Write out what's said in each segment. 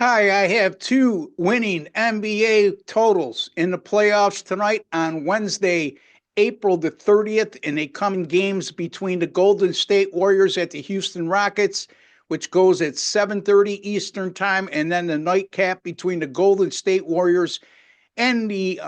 Hi, I have two winning NBA totals in the playoffs tonight on Wednesday, April the 30th, and they come in games between the Golden State Warriors at the Houston Rockets, which goes at 7:30 Eastern Time, and then the nightcap between the Golden State Warriors and the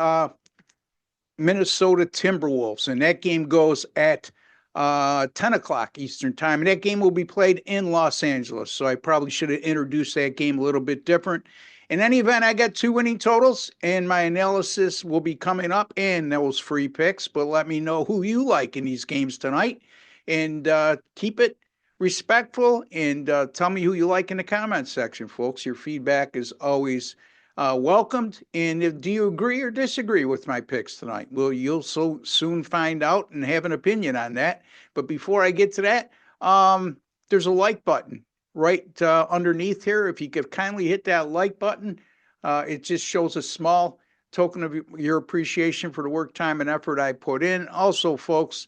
Minnesota Timberwolves, and that game goes at 10 o'clock Eastern Time. And that game will be played in Los Angeles. So I probably should have introduced that game a little bit different. In any event, I got two winning totals, and my analysis will be coming up in those free picks. But let me know who you like in these games tonight, and keep it respectful, and tell me who you like in the comments section, folks. Your feedback is always welcomed. And do you agree or disagree with my picks tonight? Well, you'll so soon find out and have an opinion on that. But before I get to that, there's a like button right underneath here. If you could kindly hit that like button, it just shows a small token of your appreciation for the work, time, and effort I put in. Also, folks,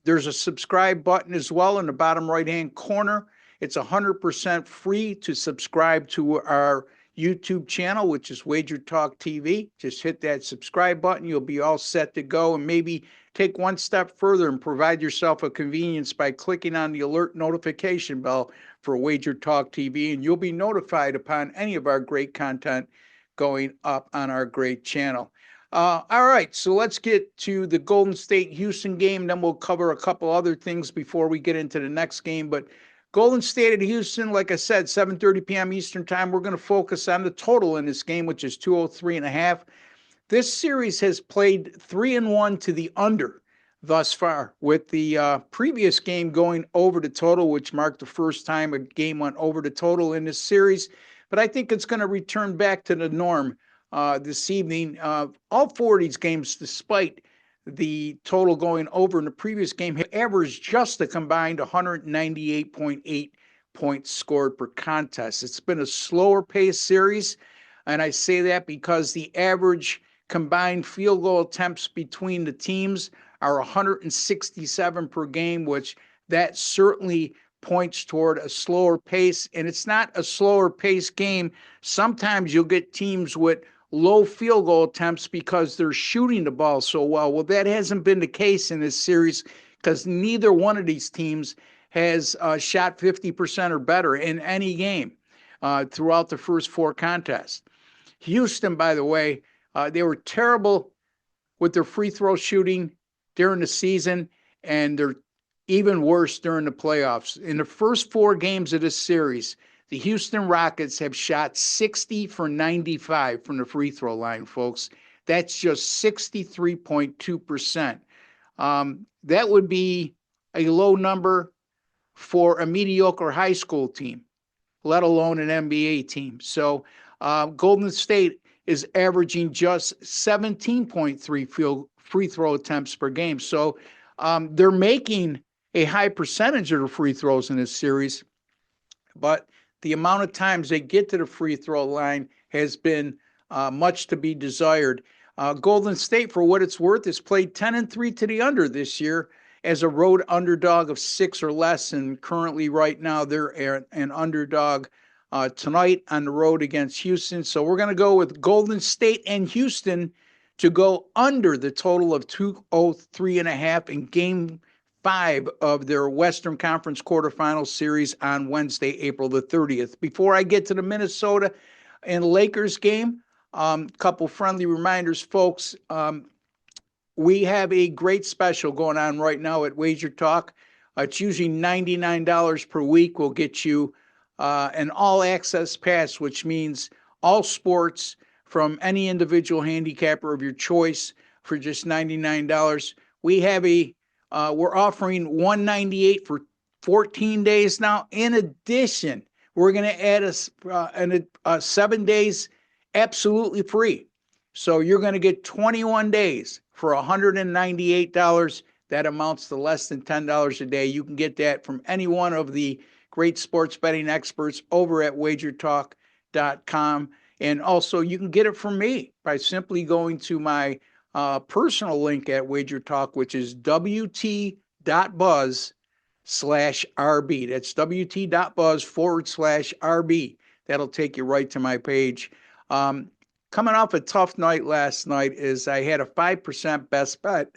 there's a subscribe button as well in the bottom right-hand corner. It's 100% free to subscribe to our YouTube channel, which is WagerTalk TV. Just hit that subscribe button. You'll be all set to go, and maybe take one step further and provide yourself a convenience by clicking on the alert notification bell for WagerTalk TV, and you'll be notified upon any of our great content going up on our great channel. All right, so let's get to the Golden State Houston game. Then we'll cover a couple other things before we get into the next game. But Golden State at Houston, like I said, 7:30 p.m. Eastern Time. We're going to focus on the total in this game, which is 203.5. This series has played 3-1 to the under thus far, with the previous game going over the total, which marked the first time a game went over the total in this series. But I think it's going to return back to the norm this evening. All four of these games, despite the total going over in the previous game, have averaged just a combined 198.8 points scored per contest. It's been a slower pace series, and I say that because the average combined field goal attempts between the teams are 167 per game, which that certainly points toward a slower pace. And it's not a slower pace game. Sometimes you'll get teams with low field goal attempts because they're shooting the ball so well. Well, that hasn't been the case in this series because neither one of these teams has shot 50% or better in any game throughout the first four contests. Houston, by the way, they were terrible with their free throw shooting during the season, and they're even worse during the playoffs. In the first four games of this series, the Houston Rockets have shot 60 for 95 from the free throw line, folks. That's just 63.2%. That would be a low number for a mediocre high school team, let alone an NBA team. So Golden State is averaging just 17.3 free throw attempts per game. So they're making a high percentage of the free throws in this series, but the amount of times they get to the free throw line has been much to be desired. Golden State, for what it's worth, has played 10-3 to the under this year as a road underdog of 6 or less, and currently right now they're an underdog tonight on the road against Houston. So we're going to go with Golden State and Houston to go under the total of 203.5 in game 5 of their Western Conference quarterfinal series on Wednesday, April the 30th. Before I get to the Minnesota and Lakers game, couple friendly reminders, folks. We have a great special going on right now at WagerTalk. It's usually $99 per week. We'll get you an all-access pass, which means all sports from any individual handicapper of your choice for just $99. We have we're offering $198 for 14 days now. In addition, we're going to add a 7 days absolutely free. So you're going to get 21 days for $198. That amounts to less than $10 a day. You can get that from any one of the great sports betting experts over at WagerTalk.com. And also, you can get it from me by simply going to my personal link at WagerTalk, which is wt.buzz/RB. That's wt.buzz/RB. That'll take you right to my page. Coming off a tough night last night is I had a 5% best bet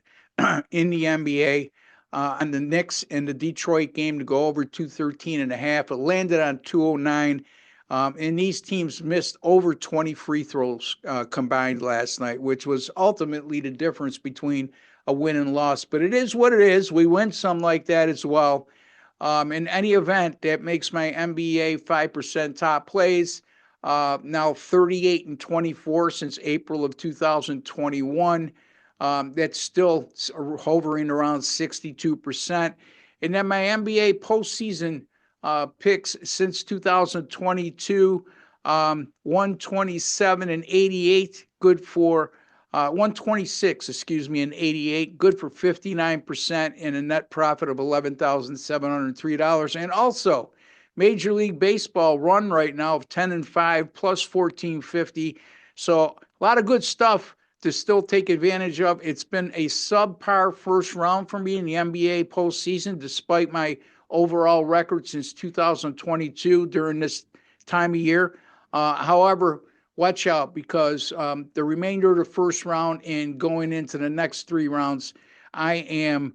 in the NBA on the Knicks in the Detroit game to go over 213.5. It landed on 209. And these teams missed over 20 free throws combined last night, which was ultimately the difference between a win and loss. But it is what it is. We win some like that as well. In any event, that makes my NBA 5% top plays now 38 and 24 since April of 2021. That's still hovering around 62%. And then my NBA postseason picks since 2022, 127 and 88, good for 126, excuse me, and 88, good for 59% and a net profit of $11,703. And also, Major League Baseball run right now of 10 and 5 plus 1450. So a lot of good stuff to still take advantage of. It's been a subpar first round for me in the NBA postseason, despite my overall record since 2022 during this time of year. However, watch out because the remainder of the first round and going into the next 3 rounds, I am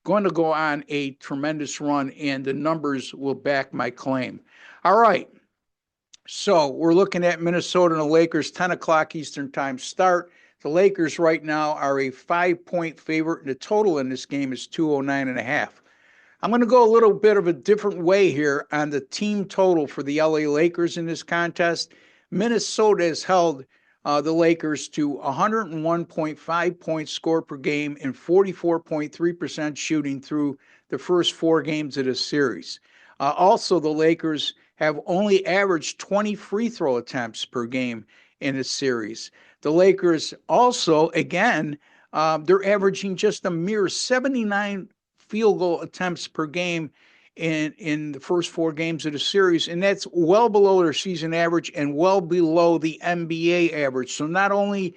going to go on a tremendous run, and the numbers will back my claim. All right. So we're looking at Minnesota and the Lakers, 10 o'clock Eastern time start. The Lakers right now are a 5-point favorite, and the total in this game is 209.5. I'm going to go a little bit of a different way here on the team total for the LA Lakers in this contest. Minnesota has held the Lakers to 101.5 points scored per game and 44.3% shooting through the first 4 games of this series. Also, the Lakers have only averaged 20 free throw attempts per game in this series. The Lakers also, again, they're averaging just a mere 79 field goal attempts per game in the first 4 games of the series, and that's well below their season average and well below the NBA average. So not only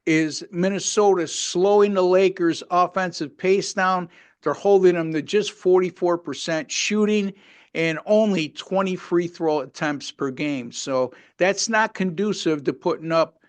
is Minnesota slowing the Lakers' offensive pace down, they're holding them to just 44% shooting and only 20 free throw attempts per game. So that's not conducive to putting up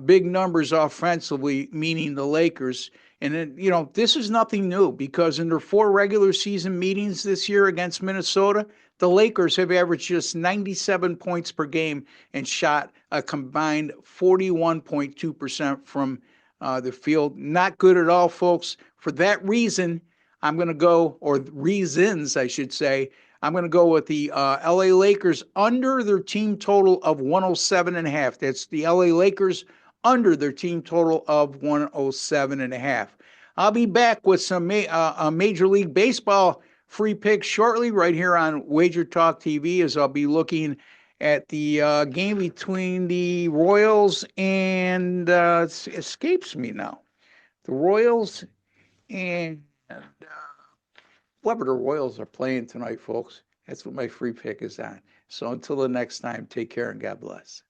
big numbers offensively, meaning the Lakers. And then, this is nothing new because in their 4 regular season meetings this year against Minnesota, the Lakers have averaged just 97 points per game and shot a combined 41.2% from the field. Not good at all, folks. For that reason, I'm going to go, or reasons, I should say, I'm going to go with the LA Lakers under their team total of 107.5. That's the LA Lakers under their team total of 107.5. I'll be back with some Major League Baseball free picks shortly right here on WagerTalk TV, as I'll be looking at the game between the Royals and it escapes me now. The Royals and whoever the Royals are playing tonight, folks. That's what my free pick is on. So until the next time, take care and God bless.